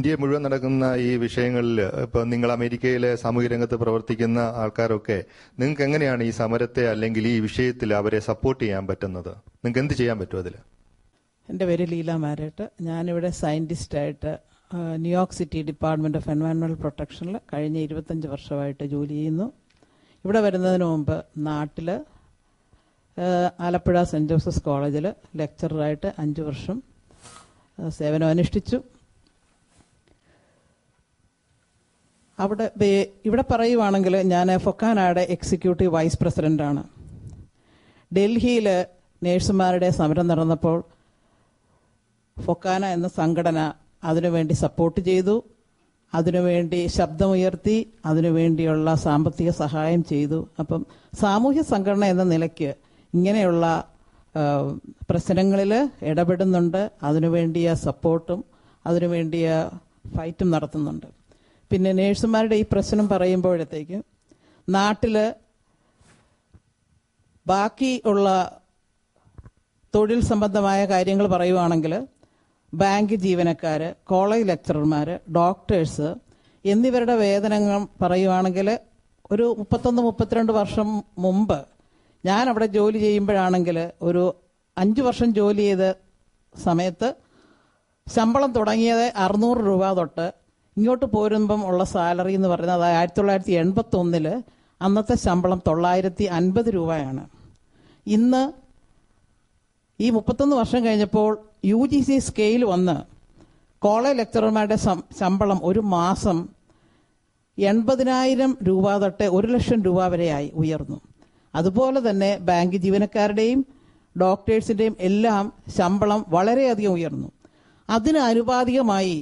India മുഴുവൻ നടക്കുന്ന ഈ വിഷയങ്ങളിൽ ഇപ്പൊ നിങ്ങൾ അമേരിക്കയിലെ സാമൂഹ്യ രംഗത്ത് പ്രവർത്തിക്കുന്ന ആൾക്കാരൊക്കെ നിങ്ങൾക്ക് എങ്ങനെയാണ് ഈ സമരത്തെ അല്ലെങ്കിൽ ഈ വിഷയത്തിൽ അവരെ സപ്പോർട്ട് ചെയ്യാൻ പറ്റുന്നത്? നിങ്ങൾക്ക് എന്ത് ചെയ്യാൻ പറ്റും അതിൽ? എൻ്റെ പേര് ലീല മാരേട്ട്. ഞാനിവിടെ സയൻറ്റിസ്റ്റായിട്ട് New York city department of environmental പ്രൊട്ടക്ഷനിൽ കഴിഞ്ഞ 25 വർഷമായിട്ട് ജോലി ചെയ്യുന്നു. ഇവിടെ വരുന്നതിന് മുമ്പ് നാട്ടിൽ ആലപ്പുഴ സെൻറ്റ് ജോസഫ്സ് കോളേജിൽ ലെക്ചറായിട്ട് 5 വർഷം സേവനം അനുഷ്ഠിച്ചു. ഇവിടെ പറയുവാണെങ്കിൽ ഞാൻ ഫൊക്കാനയുടെ എക്സിക്യൂട്ടീവ് വൈസ് പ്രസിഡൻ്റാണ്. ഡൽഹിയിൽ നേഴ്സുമാരുടെ സമരം നടന്നപ്പോൾ ഫൊക്കാന എന്ന സംഘടന അതിനുവേണ്ടി സപ്പോർട്ട് ചെയ്തു, അതിനുവേണ്ടി ശബ്ദമുയർത്തി, അതിനുവേണ്ടിയുള്ള സാമ്പത്തിക സഹായം ചെയ്തു. അപ്പം സാമൂഹ്യ സംഘടന എന്ന നിലയ്ക്ക് ഇങ്ങനെയുള്ള പ്രശ്നങ്ങളിൽ ഇടപെടുന്നുണ്ട്, അതിനുവേണ്ടിയ സപ്പോർട്ടും അതിനുവേണ്ടിയ ഫൈറ്റും നടത്തുന്നുണ്ട്. പിന്നെ നേഴ്സുമാരുടെ ഈ പ്രശ്നം പറയുമ്പോഴത്തേക്ക് നാട്ടിൽ ബാക്കി ഉള്ള തൊഴിൽ സംബന്ധമായ കാര്യങ്ങൾ പറയുവാണെങ്കിൽ ബാങ്ക് ജീവനക്കാർ, കോളേജ് ലെക്ചറർമാർ, ഡോക്ടേഴ്സ് എന്നിവരുടെ വേതനങ്ങൾ പറയുവാണെങ്കിൽ ഒരു 31-32 വർഷം മുമ്പ് ഞാൻ അവിടെ ജോലി ചെയ്യുമ്പോഴാണെങ്കിൽ ഒരു 5 വർഷം ജോലി ചെയ്ത സമയത്ത് ശമ്പളം തുടങ്ങിയത് 600 രൂപ തൊട്ട് ഇങ്ങോട്ട് പോരുമ്പം ഉള്ള സാലറി എന്ന് പറയുന്നത് 1981 അന്നത്തെ ശമ്പളം 950 രൂപയാണ്. ഇന്ന് ഈ 31 വർഷം കഴിഞ്ഞപ്പോൾ UGC സ്കെയിൽ വന്ന് കോളേജ് ലെക്ചറർമാരുടെ ശമ്പളം ഒരു മാസം 80,000 രൂപ തൊട്ട് 1,00,000 രൂപ വരെയായി ഉയർന്നു. അതുപോലെ തന്നെ ബാങ്ക് ജീവനക്കാരുടെയും ഡോക്ടേഴ്സിൻ്റെയും എല്ലാം ശമ്പളം വളരെയധികം ഉയർന്നു. അതിന് ആനുപാതികമായി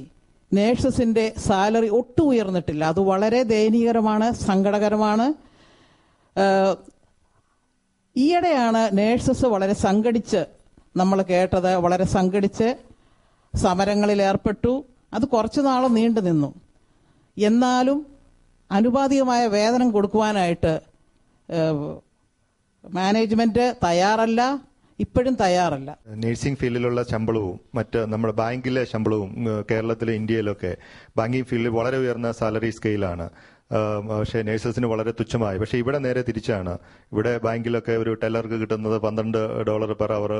നേഴ്സസിൻ്റെ സാലറി ഒട്ടും ഉയർന്നിട്ടില്ല. അത് വളരെ ദയനീയകരമാണ്, സങ്കടകരമാണ്. ഈയിടെയാണ് നേഴ്സസ് വളരെ സംഘടിച്ച്, നമ്മൾ കേട്ടത്, വളരെ സംഘടിച്ച് സമരങ്ങളിൽ ഏർപ്പെട്ടു. അത് കുറച്ചു നാൾ നീണ്ടു നിന്നു. എന്നാലും ആനുപാതികമായ വേതനം കൊടുക്കുവാനായിട്ട് മാനേജ്മെന്റ് തയ്യാറല്ല, ഇപ്പോഴും തയ്യാറല്ല. നഴ്സിംഗ് ഫീൽഡിലുള്ള ശമ്പളവും മറ്റ് നമ്മുടെ ബാങ്കിലെ ശമ്പളവും കേരളത്തിലെ ഇന്ത്യയിലൊക്കെ ബാങ്കിങ് ഫീൽഡിൽ വളരെ ഉയർന്ന സാലറി സ്കെയിലാണ്. പക്ഷേ നേഴ്സസിന് വളരെ തുച്ഛമായി. പക്ഷേ ഇവിടെ നേരെ തിരിച്ചാണ്. ഇവിടെ ബാങ്കിലൊക്കെ ഒരു ടെല്ലർക്ക് കിട്ടുന്നത് $12 പെർ അവർ,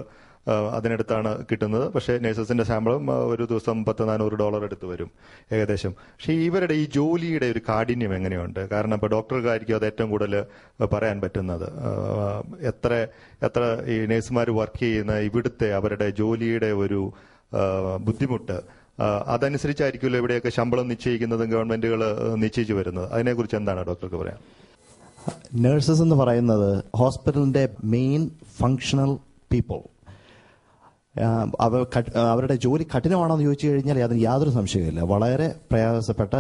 അതിനടുത്താണ് കിട്ടുന്നത്. പക്ഷേ നേഴ്സസിന്റെ ശമ്പളം ഒരു ദിവസം $100-400 അടുത്ത് വരും ഏകദേശം. പക്ഷേ ഇവരുടെ ഈ ജോലിയുടെ ഒരു കാഠിന്യം എങ്ങനെയുണ്ട്? കാരണം ഇപ്പോൾ ഡോക്ടർക്കായിരിക്കും അത് ഏറ്റവും കൂടുതൽ പറയാൻ പറ്റുന്നത്. എത്ര ഈ നേഴ്സുമാർ വർക്ക് ചെയ്യുന്ന ഇവിടുത്തെ അവരുടെ ജോലിയുടെ ഒരു ബുദ്ധിമുട്ട്, അതനുസരിച്ചായിരിക്കുമല്ലോ ഇവിടെയൊക്കെ ശമ്പളം നിശ്ചയിക്കുന്നതും ഗവൺമെന്റുകൾ നിശ്ചയിച്ചു വരുന്നത്. അതിനെക്കുറിച്ച് എന്താണ് ഡോക്ടർക്ക് പറയാം? നഴ്സസ് എന്ന് പറയുന്നത് ഹോസ്പിറ്റലിന്റെ മെയിൻ ഫങ്ഷണൽ പീപ്പിൾ. അവരുടെ ജോലി കഠിനമാണോ എന്ന് ചോദിച്ചു കഴിഞ്ഞാൽ അതിന് യാതൊരു സംശയമില്ല. വളരെ പ്രയാസപ്പെട്ട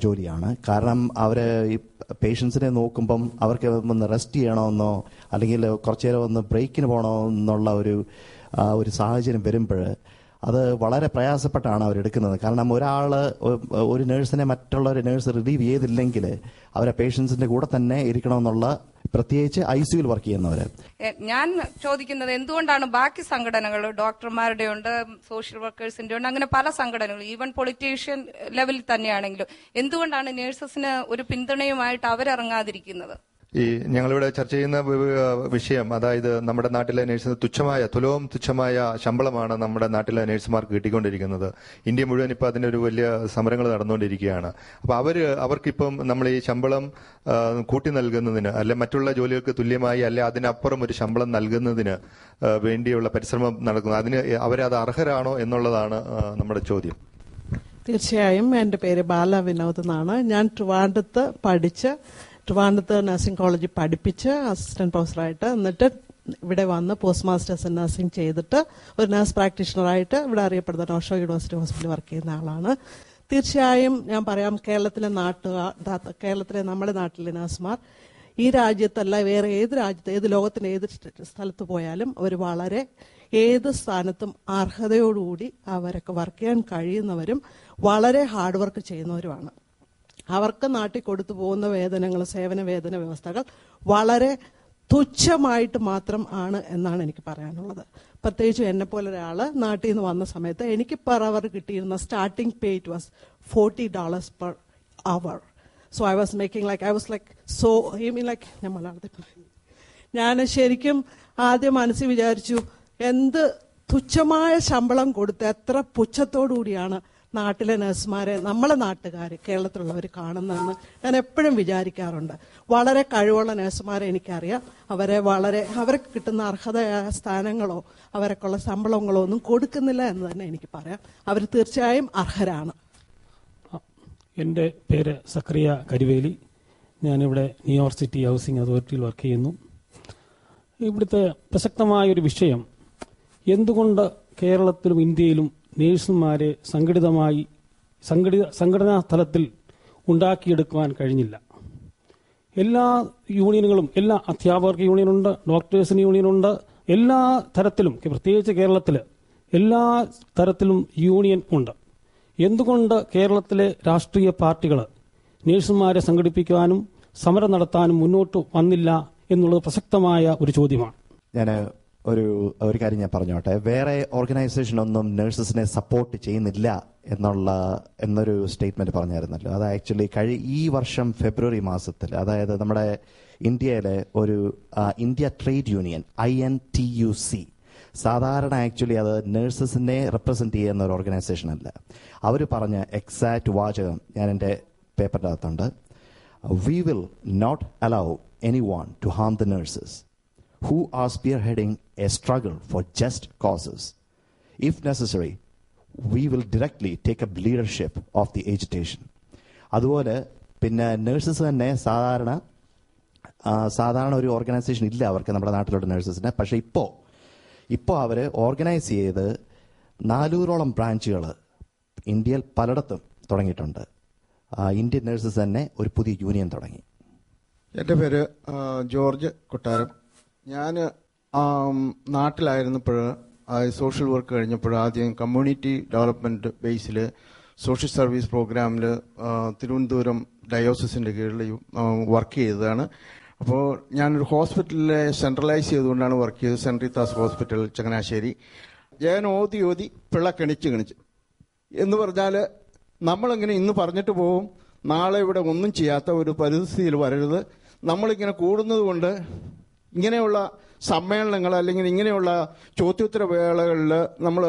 ജോലിയാണ്. കാരണം അവർ ഈ പേഷ്യൻസിനെ നോക്കുമ്പം അവർക്ക് ഒന്ന് റെസ്റ്റ് ചെയ്യണമെന്നോ അല്ലെങ്കിൽ കുറച്ചു നേരം ഒന്ന് ബ്രേക്കിന് പോകണമെന്നുള്ള ഒരു സാഹചര്യം വരുമ്പോൾ അത് വളരെ പ്രയാസപ്പെട്ടാണ് അവരെടുക്കുന്നത്. കാരണം ഒരു നേഴ്സിനെ മറ്റുള്ള ഒരു നേഴ്സ് റിലീവ് ചെയ്തില്ലെങ്കിൽ അവരെ പേഷ്യൻസിന്റെ കൂടെ തന്നെ ഇരിക്കണമെന്നുള്ള, പ്രത്യേകിച്ച് ICUവിൽ വർക്ക് ചെയ്യുന്നവര്. ഞാൻ ചോദിക്കുന്നത്, എന്തുകൊണ്ടാണ് ബാക്കി സംഘടനകൾ, ഡോക്ടർമാരുടെ ഉണ്ട്, സോഷ്യൽ വർക്കേഴ്സിന്റെ ഉണ്ട്, അങ്ങനെ പല സംഘടനകൾ, ഈവൻ പൊളിറ്റീഷ്യൻ ലെവലിൽ തന്നെയാണെങ്കിലും എന്തുകൊണ്ടാണ് നേഴ്സസിന് ഒരു പിന്തുണയുമായിട്ട് അവരിറങ്ങാതിരിക്കുന്നത്? ഈ ഞങ്ങളിവിടെ ചർച്ച ചെയ്യുന്ന വിഷയം, അതായത് നമ്മുടെ നാട്ടിലെ നേഴ്സിന് തുച്ഛമായ ശമ്പളമാണ് നമ്മുടെ നാട്ടിലെ നേഴ്സുമാർക്ക് കിട്ടിക്കൊണ്ടിരിക്കുന്നത്. ഇന്ത്യ മുഴുവൻ ഇപ്പം അതിനൊരു വലിയ സമരങ്ങൾ നടന്നുകൊണ്ടിരിക്കുകയാണ്. അപ്പോൾ അവർക്കിപ്പം നമ്മൾ ഈ ശമ്പളം കൂട്ടി നൽകുന്നതിന്, അല്ലെ മറ്റുള്ള ജോലികൾക്ക് തുല്യമായി അല്ലെ അതിനപ്പുറം ഒരു ശമ്പളം നൽകുന്നതിന് വേണ്ടിയുള്ള പരിശ്രമം നടക്കുന്നത്. അതിന് അവരത് അർഹരാണോ എന്നുള്ളതാണ് നമ്മുടെ ചോദ്യം. തീർച്ചയായും. എൻ്റെ പേര് ബാല വിനോദ് എന്നാണ്. ഞാൻ ട്രിവാൻഡ്രത്ത് നഴ്സിംഗ് കോളേജിൽ പഠിപ്പിച്ച് അസിസ്റ്റന്റ് പ്രൊഫസറായിട്ട്, എന്നിട്ട് ഇവിടെ വന്ന് പോസ്റ്റ് മാസ്റ്റേഴ്സ് ഇൻ നഴ്സിംഗ് ചെയ്തിട്ട് ഒരു നഴ്സ് പ്രാക്ടീഷണറായിട്ട് ഇവിടെ അറിയപ്പെടുന്ന നോഷോ യൂണിവേഴ്സിറ്റി ഹോസ്പിറ്റലിൽ വർക്ക് ചെയ്യുന്ന ആളാണ്. തീർച്ചയായും ഞാൻ പറയാം, കേരളത്തിലെ നമ്മുടെ നാട്ടിലെ നഴ്സുമാർ ഈ രാജ്യത്തല്ല വേറെ ഏത് ലോകത്തിന്റെ ഏത് സ്ഥലത്ത് പോയാലും അവർ വളരെ ഏത് സ്ഥാനത്തും അർഹതയോടുകൂടി അവരൊക്കെ വർക്ക് ചെയ്യാൻ കഴിയുന്നവരും വളരെ ഹാർഡ് വർക്ക് ചെയ്യുന്നവരുമാണ്. അവർക്ക് നാട്ടിൽ കൊടുത്തു പോകുന്ന വേതനങ്ങൾ, സേവന വേതന വ്യവസ്ഥകൾ വളരെ തുച്ഛമായിട്ട് മാത്രം ആണ് എന്നാണ് എനിക്ക് പറയാനുള്ളത്. പ്രത്യേകിച്ചും എന്നെ പോലെ ഒരാള് നാട്ടിൽ നിന്ന് വന്ന സമയത്ത് എനിക്ക് പെർ അവർ കിട്ടിയിരുന്ന starting pay it was $40 per hour. So I was making like, I was like, so, I mean like, ഞാൻ മലയാളത്തിൽ പറഞ്ഞു. ഞാൻ ശരിക്കും ആദ്യം മനസ്സിൽ വിചാരിച്ചു, എന്ത് തുച്ഛമായ ശമ്പളം കൊടുത്ത് എത്ര പുച്ഛത്തോടുകൂടിയാണ് നാട്ടിലെ നഴ്സുമാരെ നമ്മളെ നാട്ടുകാർ കേരളത്തിലുള്ളവർ കാണുന്നതെന്ന് ഞാൻ എപ്പോഴും വിചാരിക്കാറുണ്ട്. വളരെ കഴിവുള്ള നഴ്സുമാരെ എനിക്കറിയാം. അവർക്ക് കിട്ടുന്ന അർഹതയായ സ്ഥാനങ്ങളോ അവരൊക്കെയുള്ള ശമ്പളങ്ങളോ ഒന്നും കൊടുക്കുന്നില്ല എന്ന് തന്നെ എനിക്ക് പറയാം. അവർ തീർച്ചയായും അർഹരാണ്. എൻ്റെ പേര് സക്രിയ കരിവേലി. ഞാനിവിടെ ന്യൂയോർക്ക് സിറ്റി ഹൗസിംഗ് അതോറിറ്റിയിൽ വർക്ക് ചെയ്യുന്നു. ഇവിടുത്തെ പ്രസക്തമായൊരു വിഷയം, എന്തുകൊണ്ട് കേരളത്തിലും ഇന്ത്യയിലും നേഴ്സുമാരെ സംഘടനാ തലത്തിൽ ഉണ്ടാക്കിയെടുക്കുവാൻ കഴിഞ്ഞില്ല. എല്ലാ യൂണിയനുകളും, എല്ലാ അധ്യാപകർക്ക് യൂണിയനുണ്ട്, ഡോക്ടേഴ്സിന് യൂണിയനുണ്ട്, എല്ലാ തരത്തിലും, പ്രത്യേകിച്ച് കേരളത്തിൽ എല്ലാ തരത്തിലും യൂണിയൻ ഉണ്ട്. എന്തുകൊണ്ട് കേരളത്തിലെ രാഷ്ട്രീയ പാർട്ടികൾ നേഴ്സുമാരെ സംഘടിപ്പിക്കുവാനും സമരം നടത്താനും മുന്നോട്ട് വന്നില്ല എന്നുള്ളത് പ്രസക്തമായ ഒരു ചോദ്യമാണ്. ഞാൻ ഒരു കാര്യം ഞാൻ പറഞ്ഞോട്ടെ. വേറെ ഓർഗനൈസേഷൻ ഒന്നും നഴ്സസിനെ സപ്പോർട്ട് ചെയ്യുന്നില്ല എന്നൊരു സ്റ്റേറ്റ്മെന്റ് പറഞ്ഞായിരുന്നല്ലോ. അത് ആക്ച്വലി ഈ വർഷം ഫെബ്രുവരി മാസത്തിൽ, അതായത് നമ്മുടെ ഇന്ത്യയിലെ ഒരു ഇന്ത്യ ട്രേഡ് യൂണിയൻ INTUC, സാധാരണ ആക്ച്വലി അത് നഴ്സസിനെ റെപ്രസെന്റ് ചെയ്യുന്ന ഒരു ഓർഗനൈസേഷൻ അല്ല. അവർ പറഞ്ഞ എക്സാക്ട് വാചകം ഞാൻ എൻ്റെ പേപ്പറിൻ്റെ അകത്തുണ്ട്. We will not allow anyone to harm the nurses who are spearheading a struggle for just causes. If necessary, we will directly take up leadership of the agitation. അതുപോലെ പിന്നെ നഴ്സസ് തന്നെ സാധാരണ ഒരു ഓർഗനൈസേഷൻ ഇല്ല അവർക്ക്, നമ്മുടെ നാട്ടിലുള്ള നഴ്സസിന്. പക്ഷേ ഇപ്പോൾ അവർ ഓർഗനൈസ് ചെയ്ത് 400ഓളം ബ്രാഞ്ചുകൾ ഇന്ത്യയിൽ പലയിടത്തും തുടങ്ങിയിട്ടുണ്ട്. ഇന്ത്യൻ നഴ്സസ് തന്നെ ഒരു പുതിയ യൂണിയൻ തുടങ്ങി. എൻ്റെ പേര് ജോർജ് കൊട്ടാരം. ഞാൻ നാട്ടിലായിരുന്നപ്പോൾ സോഷ്യൽ വർക്ക് കഴിഞ്ഞപ്പോൾ ആദ്യം കമ്മ്യൂണിറ്റി ഡെവലപ്മെൻറ്റ് ബേസിൽ സോഷ്യൽ സർവീസ് പ്രോഗ്രാമിൽ തിരുവനന്തപുരം ഡയോസിസിൻ്റെ കീഴിൽ വർക്ക് ചെയ്തതാണ്. അപ്പോൾ ഞാനൊരു ഹോസ്പിറ്റലിലെ സെൻട്രലൈസ് ചെയ്തുകൊണ്ടാണ് വർക്ക് ചെയ്തത്, സെൻറ് റീത്താസ് ഹോസ്പിറ്റൽ ചങ്ങനാശ്ശേരി. ഞാൻ ഓതി പിള്ള കണിച്ച് എന്ന് പറഞ്ഞാൽ നമ്മളിങ്ങനെ ഇന്ന് പറഞ്ഞിട്ട് പോവും, നാളെ ഇവിടെ ഒന്നും ചെയ്യാത്ത ഒരു പരിസ്ഥിതിയിൽ വരരുത്. നമ്മളിങ്ങനെ കൂടുന്നത് കൊണ്ട് ഇങ്ങനെയുള്ള സമ്മേളനങ്ങൾ അല്ലെങ്കിൽ ഇങ്ങനെയുള്ള ചോദ്യോത്തര വേളകളിൽ നമ്മൾ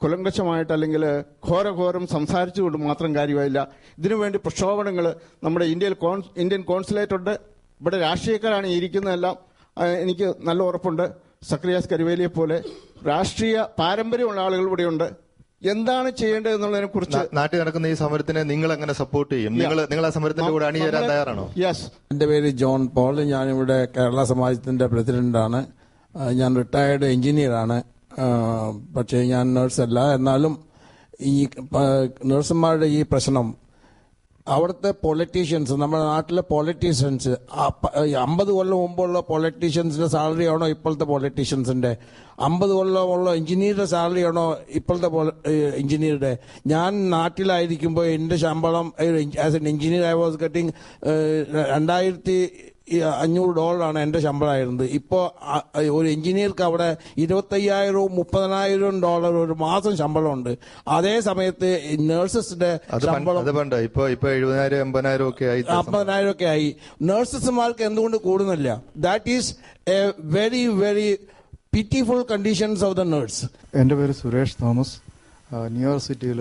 കുലങ്കഷമായിട്ട് അല്ലെങ്കിൽ ഘോരഘോരം സംസാരിച്ചുകൊണ്ട് മാത്രം കാര്യമായില്ല. ഇതിനുവേണ്ടി പ്രക്ഷോഭങ്ങൾ നമ്മുടെ ഇന്ത്യൻ കോൺസുലേറ്റ് ഉണ്ട്. ഇവിടെ രാഷ്ട്രീയക്കാരാണ് ഇരിക്കുന്നതെല്ലാം. എനിക്ക് നല്ല ഉറപ്പുണ്ട്, സക്രിയാസ് കരിവേലിയെ പോലെ രാഷ്ട്രീയ പാരമ്പര്യമുള്ള ആളുകൾ ഇവിടെയുണ്ട്. എന്താണ് ചെയ്യേണ്ടത് എന്നുള്ളതിനെ കുറിച്ച് നാട്ടിൽ നടക്കുന്ന ഈ സമരത്തിനെ നിങ്ങൾ എങ്ങനെ സപ്പോർട്ട് ചെയ്യും? നിങ്ങൾ ആ സമരത്തിന്റെ കൂടെ അണിചേരാൻ തയ്യാറാണോ? യെസ്. എൻ്റെ പേര് ജോൺ പോൾ. ഞാനിവിടെ കേരള സമാജത്തിന്റെ പ്രസിഡന്റാണ്. ഞാൻ റിട്ടയർഡ് എഞ്ചിനീയറാണ്. പക്ഷേ ഞാൻ നഴ്സല്ല. എന്നാലും ഈ നഴ്സുമാരുടെ ഈ പ്രശ്നം അവിടുത്തെ പൊളിറ്റീഷ്യൻസ്, നമ്മുടെ നാട്ടിലെ പൊളിറ്റീഷ്യൻസ് 50 കൊല്ലം മുമ്പുള്ള പൊളിറ്റീഷ്യൻസിന്റെ സാലറി ആണോ ഇപ്പോഴത്തെ പൊളിറ്റീഷ്യൻസിന്റെ? 50 കൊല്ലമുള്ള എഞ്ചിനീയറുടെ സാലറി ആണോ ഇപ്പോഴത്തെ എഞ്ചിനീയറുടെ? ഞാൻ നാട്ടിലായിരിക്കുമ്പോൾ എൻ്റെ ശമ്പളം as an engineer I was getting $2,500 എൻ്റെ ശമ്പളമായിരുന്നത്. ഇപ്പോൾ ഒരു എഞ്ചിനീയർക്ക് അവിടെ $25,000-30,000 ഒരു മാസം ശമ്പളമുണ്ട്. അതേ സമയത്ത് നഴ്സസിന്റെ ശമ്പളം ഇപ്പൊ 70,000-80,000 ഒക്കെ ആയി. നഴ്സസ്മാർക്ക് എന്തുകൊണ്ട് കൂടുന്നില്ല? That is a very very pitiful conditions of the nurse. എൻ്റെ പേര് സുരേഷ് തോമസ്. ന്യൂയോർക്ക് സിറ്റിയിൽ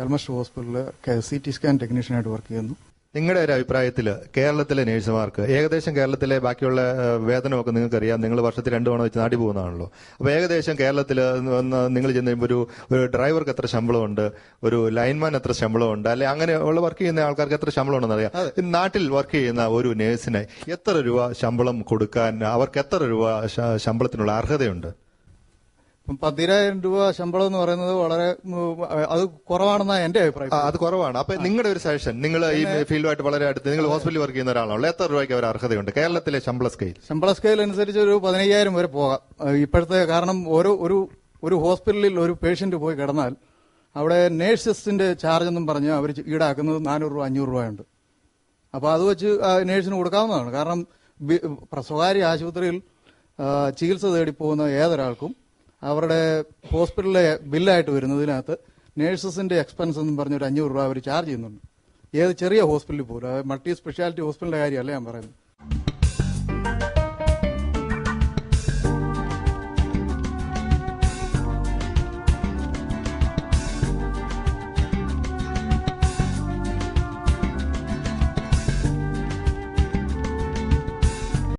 എൽമസ്റ്റ് ഹോസ്പിറ്റലിൽ CT സ്കാൻ ടെക്നീഷ്യനായിട്ട് വർക്ക് ചെയ്യുന്നു. നിങ്ങളുടെ ഒരു അഭിപ്രായത്തിൽ കേരളത്തിലെ നേഴ്സുമാർക്ക് ഏകദേശം കേരളത്തിലെ ബാക്കിയുള്ള വേതനമൊക്കെ നിങ്ങൾക്കറിയാം, നിങ്ങൾ വർഷത്തിൽ 2 തവണ വെച്ച് നാട്ടിൽ പോകുന്നതാണല്ലോ. അപ്പോൾ ഏകദേശം കേരളത്തിൽ നിങ്ങൾ ചെന്ന് കഴിയുമ്പോൾ ഒരു ഡ്രൈവർക്ക് എത്ര ശമ്പളമുണ്ട്, ഒരു ലൈൻമാൻ എത്ര ശമ്പളമുണ്ട്, അല്ലെ അങ്ങനെ ഉള്ള വർക്ക് ചെയ്യുന്ന ആൾക്കാർക്ക് എത്ര ശമ്പളം ഉണ്ടെന്ന് അറിയാം. നാട്ടിൽ വർക്ക് ചെയ്യുന്ന ഒരു നേഴ്സിന് എത്ര രൂപ ശമ്പളം കൊടുക്കാൻ, അവർക്ക് എത്ര രൂപ ശമ്പളത്തിനുള്ള അർഹതയുണ്ട്? 10,000 രൂപ ശമ്പളം എന്ന് പറയുന്നത് അത് കുറവാണെന്നാണ് എന്റെ അഭിപ്രായം. അത് കുറവാണ്. അപ്പൊ നിങ്ങളുടെ ഒരു സജഷൻ, നിങ്ങൾ ഈ ഫീൽഡുമായിട്ട് വളരെ അടുത്ത്, നിങ്ങൾ ഹോസ്പിറ്റലിൽ വർക്ക് ചെയ്യുന്ന ഒരാളാണല്ലോ, എത്ര രൂപയ്ക്ക് അവർ അർഹതയുണ്ട് കേരളത്തിലെ ശമ്പള സ്കെയിൽ അനുസരിച്ച്? ഒരു 15,000 വരെ പോകാം ഇപ്പോഴത്തെ. കാരണം ഒരു ഹോസ്പിറ്റലിൽ ഒരു പേഷ്യന്റ് പോയി കിടന്നാൽ അവിടെ നേഴ്സസിന്റെ ചാർജ് എന്നും പറഞ്ഞ് അവർ ഈടാക്കുന്നത് 400 രൂപ 500 രൂപയുണ്ട്. അപ്പൊ അത് വെച്ച് നേഴ്സിന് കൊടുക്കാവുന്നതാണ്. കാരണം സ്വകാര്യ ആശുപത്രിയിൽ ചികിത്സ തേടി പോകുന്ന ഏതൊരാൾക്കും അവരുടെ ഹോസ്പിറ്റലിലെ ബില്ലായിട്ട് വരുന്നതിനകത്ത് നേഴ്സസിന്റെ എക്സ്പെൻസ് എന്നും പറഞ്ഞൊരു 500 രൂപ അവർ ചാർജ് ചെയ്യുന്നുണ്ട്. ഏത് ചെറിയ ഹോസ്പിറ്റലിൽ പോലും, മൾട്ടി സ്പെഷ്യാലിറ്റി ഹോസ്പിറ്റലിന്റെ കാര്യമല്ല ഞാൻ പറയുന്നത്.